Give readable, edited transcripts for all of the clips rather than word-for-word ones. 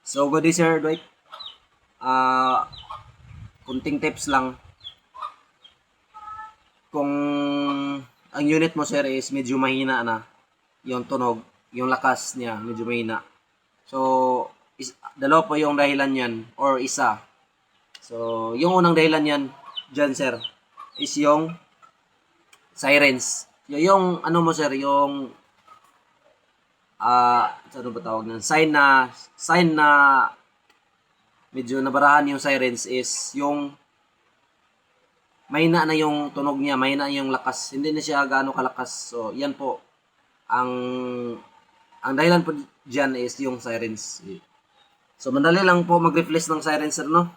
So, good day, Sir Dwight. Ah, kunting tips lang. Kung ang unit mo, sir, is medyo mahina na, yung tunog, yung lakas niya, medyo mahina. So, dalawa po yung dahilan yan, or isa. So, yung unang dahilan yan, dyan, sir, is yung sirens. Yung ano mo, sir, yung ano ba tawag nun? Sign na medyo nabarahan yung sirens is yung mahina na yung tunog niya, mahina yung lakas. Hindi na siya gaano kalakas. So, yan po. Ang ang dahilan po diyan is yung sirens. So, madali lang po mag-replace ng sirens, sir, no?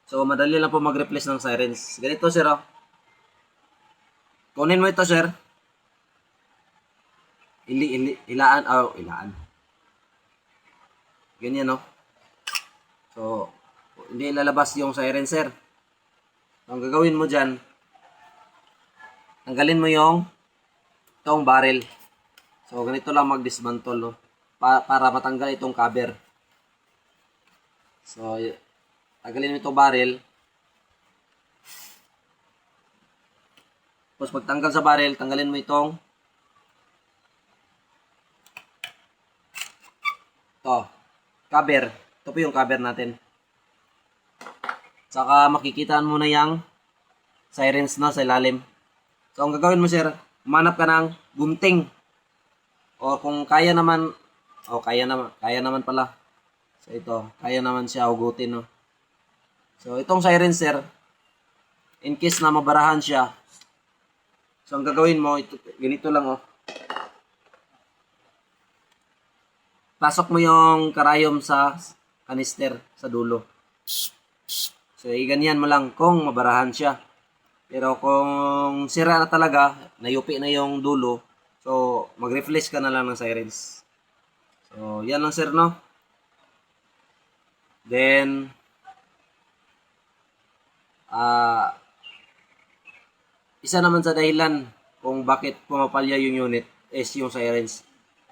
So, madali lang po mag-replace ng sirens. Ganito, sir, oh. Kunin mo ito, sir. Ilaan. Ganyan, no? So, hindi lalabas yung siren, sir. So, ang gagawin mo dyan, tanggalin mo yung itong barrel. So, ganito lang mag-dismantle, no? Para matanggal itong cover. So, tanggalin mo itong barrel. Tapos, pagtanggal sa barrel, tanggalin mo itong cover. Ito po yung cover natin. Saka makikita mo na yung sirens na sa ilalim. So, ang gagawin mo, sir, manap ka ng gunting. O kung kaya naman, kaya naman pala. So, ito, kaya naman siya hugutin, no? So, itong sirens, sir, in case na mabarahan siya, so, ang gagawin mo, ganito lang, oh. Pasok mo yung karayom sa kanister sa dulo. So, ganyan mo lang kung mabarahan siya. Pero kung sira na talaga, nayupi na yung dulo, so, mag-replace ka na lang ng sirens. So, yan lang, sir, no? Then, isa naman sa dahilan kung bakit pumapalya yung unit is yung sirens.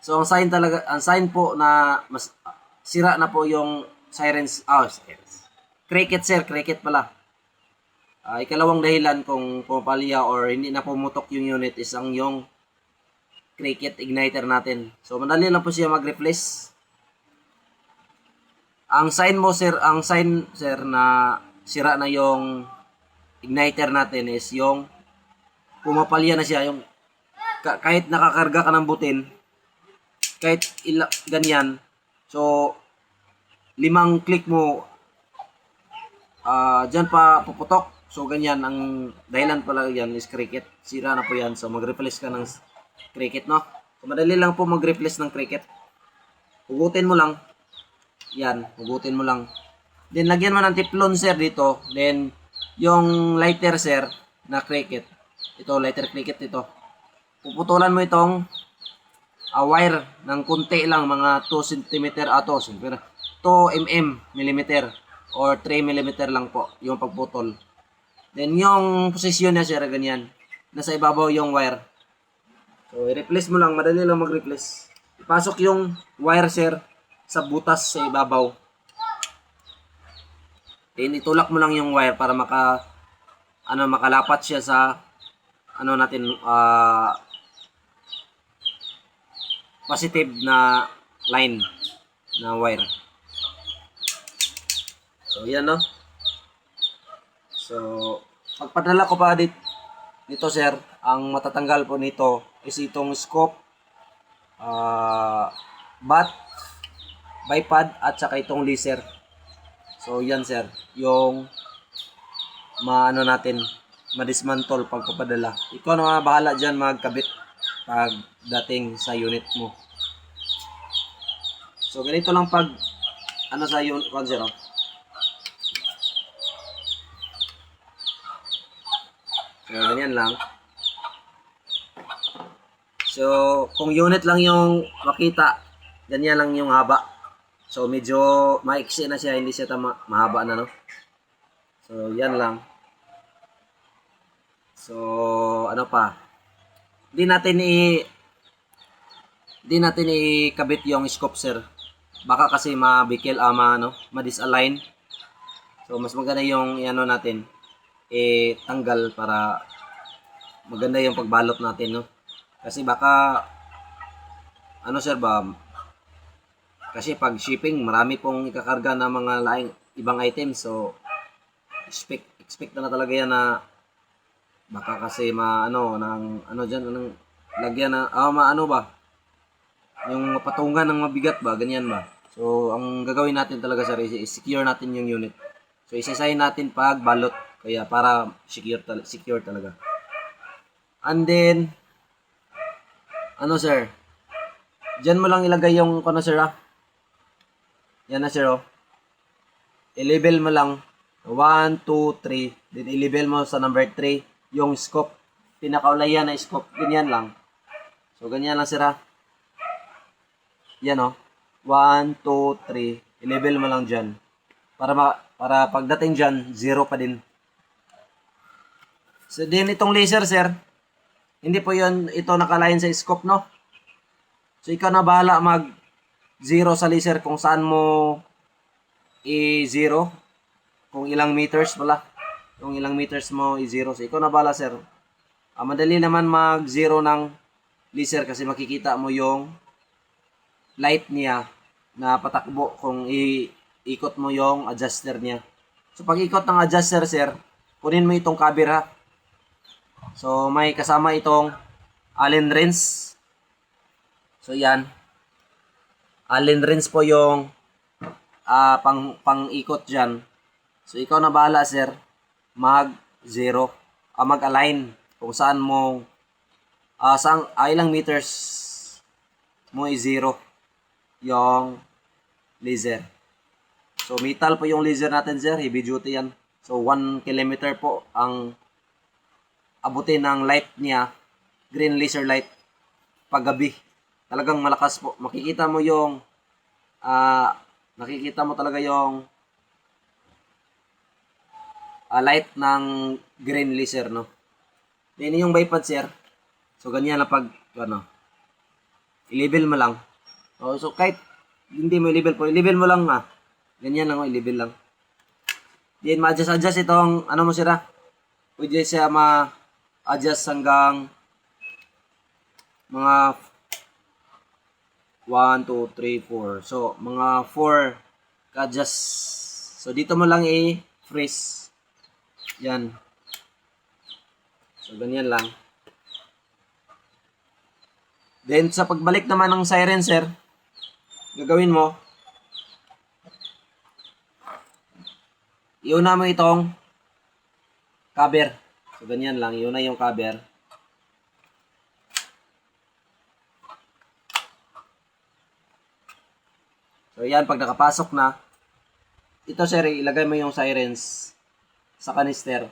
So, ang sign po na mas sira na po yung sirens. Cricket, sir, cricket pala. Ikalawang dahilan kung pumapalya or hindi na pumutok yung unit is ang yung cricket igniter natin. So, madali lang po siya mag-replace. Ang sign, sir, na sira na yung igniter natin is yung pumapalya na siya. Yung kahit nakakarga ka ng butin, kahit ganyan, so 5 click mo, dyan pa puputok. So, ganyan, ang dahilan pala yan is cricket. Sira na po yan. So, mag-replace ka ng cricket, no? So, madali lang po mag-replace ng cricket. Hugutin mo lang. Yan, hugutin mo lang. Then, lagyan mo ng tiplon, sir, dito. Then, yung lighter, sir, na cricket. Ito, lighter cricket ito. Puputulan mo itong wire ng kunti lang, mga 2 cm, 2 mm, or 3 mm lang po, yung pagputol. Then, yung posisyon niya, sir, ganyan. Nasa ibabaw yung wire. So, i-replace mo lang. Madali lang mag-replace. Ipasok yung wire, sir, sa butas sa ibabaw. Then, itulak mo lang yung wire para makalapat siya sa, positive na line na wire. So, yan, no? So, pagpadala ko pa dito, sir, ang matatanggal po nito is itong scope, bat, bipod, at saka itong laser. So, yan, sir, yung ma-dismantle pagpapadala. Ikaw na bahala dyan magkabit pagdating sa unit mo. So, ganito lang sa unit, sir, oh. So, ganyan lang. So, kung unit lang yung makita, ganyan lang yung haba. So, medyo maiksi na siya, hindi siya mahaba na, no? So, yan lang. So, ano pa? di natin ikabit yung scope, sir. Baka kasi mabikil ma-disalign. So mas maganda yung iano natin tanggal para maganda yung pagbalot natin, no. Kasi baka sir ba, kasi pag shipping marami pong ikakarga na mga ibang items, so expect na talaga yan na baka kasi diyan lagyan na yung patungan ng mabigat ba, ganyan ba. So ang gagawin natin talaga sir is secure natin yung unit. So isa-sign natin pag balot, kaya para secure talaga. And then sir, diyan mo lang ilagay yung sir yan na sir i-label mo lang 1, 2, 3, then i-label mo sa number 3 yung scope, pinakaulayan na scope, ganyan lang. So ganyan lang sir yan 1, 2, 3, i-label mo lang dyan para pagdating dyan 0 pa din. So din itong laser sir, hindi po ito nakalain sa scope, no. So ikaw na bahala mag 0 sa laser kung saan mo i-0, kung ilang meters pala, kung ilang meters mo i-0. So ikaw na bahala sir. Madali naman mag 0 ng laser kasi makikita mo yung light niya na patakbo kung ikot mo yung adjuster niya. So pag ikot ng adjuster sir, kunin mo itong cover So may kasama itong Allen wrench. So yan, Allen wrench po yung pang ikot dyan. So ikaw na bahala sir mag 0, mag-align kung saan mo ilang meters mo i-0 yung laser. So metal po yung laser natin sir, heavy duty yan. So 1 kilometer po ang abutin ng light niya, green laser light, paggabi. Talagang malakas po. Makikita mo talaga yung light ng green laser, no. Then yung bipod sir, so ganyan na pag i-label mo lang. So kahit hindi mo i-label po, i-label mo lang ganyan lang i-label lang. Then ma-adjust itong mo sir pwede siya adjust hanggang mga 1, 2, 3, 4. So, mga 4 ka-adjust. So, dito mo lang i-freeze. Yan. So, ganyan lang. Then, sa pagbalik naman ng silencer, gagawin mo, iuna mo itong cover. So, ganyan lang. Iuna yung cover. So, yan. Pag nakapasok na, ito, sir, ilagay mo yung sirens sa kanister.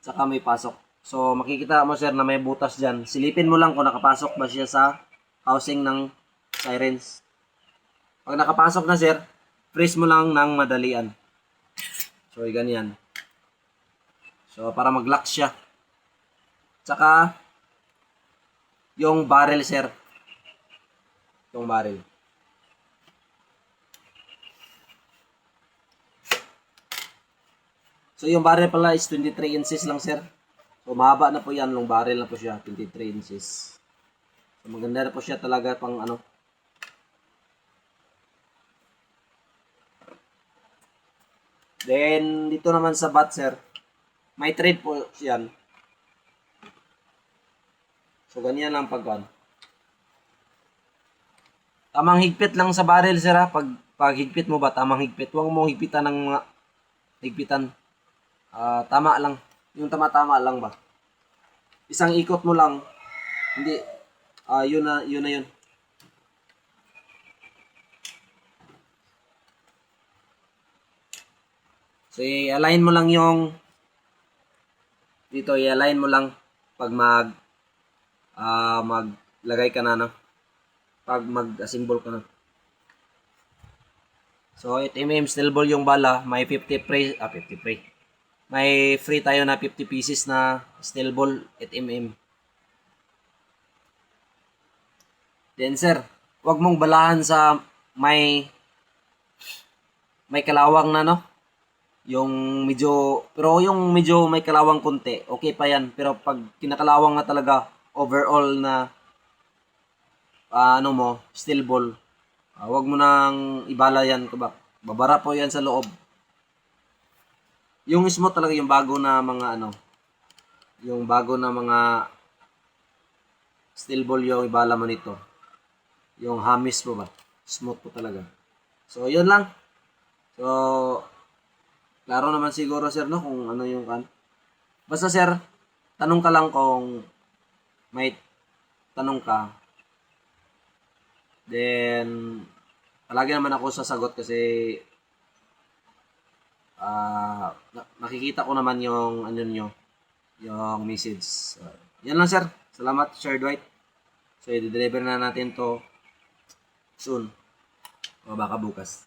Saka may pasok. So, makikita mo, sir, na may butas dyan. Silipin mo lang kung nakapasok ba siya sa housing ng sirens. Pag nakapasok na, sir, freeze mo lang ng madalian. So, ganyan. So, para mag-lock siya. Saka, yung barrel, sir. Yung barrel. So, yung barrel pala is 23 inches lang, sir. So, mahaba na po yan. Long barrel na po siya. 23 inches. So, maganda na po siya talaga pang Then, dito naman sa bat, sir. May thread po yan. So, ganyan lang pag tamang higpit lang sa barrel, sir Pag higpit mo ba, tamang higpit. Huwag mo higpitan ng mga higpitan. Tama lang. Yung tama-tama lang ba. Isang ikot mo lang. Hindi. Yun na yun. So, i-align mo lang yung dito, i-align mo lang pag maglagay ka na, no? Pag mag-assemble ka na. So, 8mm steel ball yung bala. May 50 free. May free tayo na 50 pieces na steel ball 8mm. Then sir, wag mong balahan sa may kalawang na no. Yung medyo may kalawang konti, okay pa yan. Pero pag kinakalawang na talaga, overall na ano mo, steel ball, wag mo nang ibala yan. Babara po yan sa loob. Yung smooth talaga, yung bago na mga ano, yung bago na mga steel ball yung ibala mo nito. Yung hamis po ba? Smooth po talaga. So, yun lang. So, klaro naman siguro sir no kung ano yung kan. Basta sir, tanong ka lang kung may tanong ka. Then, palagi naman ako sasagot kasi nakikita ko naman yung ano nyo, yung message. So, yan lang sir. Salamat, Sir Dwight. So, i-deliver na natin to soon. O baka bukas.